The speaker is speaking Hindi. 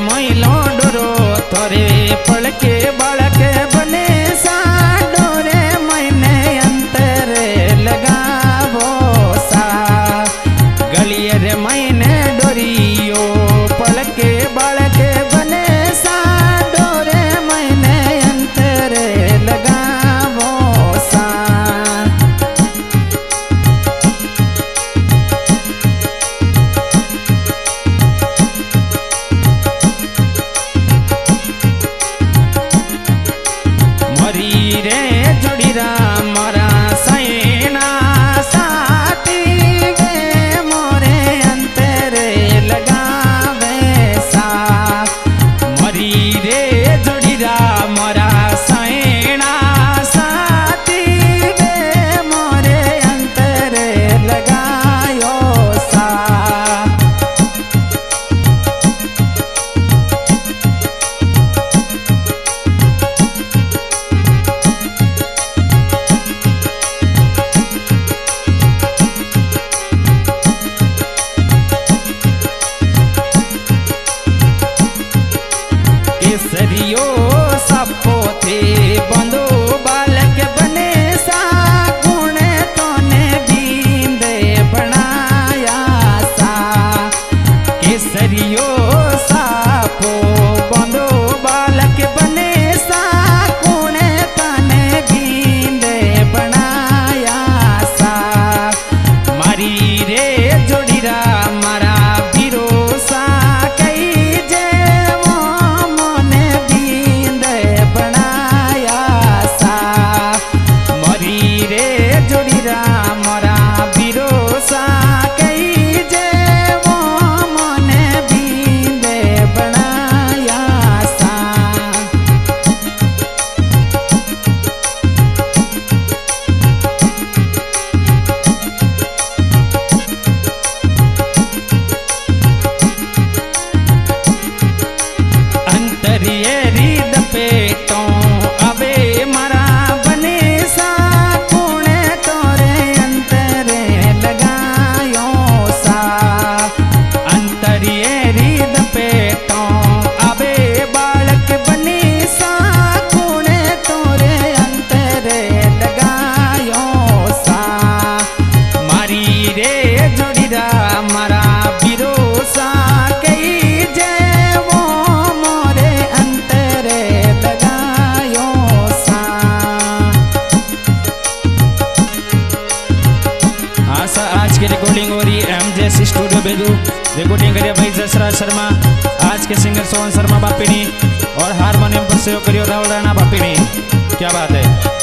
मोइलो डोरो थोरे पल के बालक बने सा डोरे मैंने अंतर लगावो सा गलिए रे मैंने डोरियो पल के बालक बने सा डोरे मैंने अंतर लगावो सा रे जोड़ीरा मोरा सैना साथी वे मोरे अंतर लगावे सा मरी रे जोड़ीरा मोरा सैना साथी वे मोरे अंतर लगायो सा केसरियो सापो थे बंदो बालक बने सा गुण तोने बींदे बनाया सा केसरियो सापो बंदो बालक बने सा गुण तोने बींदे बनाया सा मारी रे जोड़ीरा मारा बीरो सा आज की रिकॉर्डिंग हो रही है एमजेएस स्टूडियो बेदू। रिकॉर्डिंग करिए भाई जसराज शर्मा, आज के सिंगर सोहन शर्मा बापीनी और हारमोनियम पर सहयोग करियो राहुल राणा बापीनी। क्या बात है।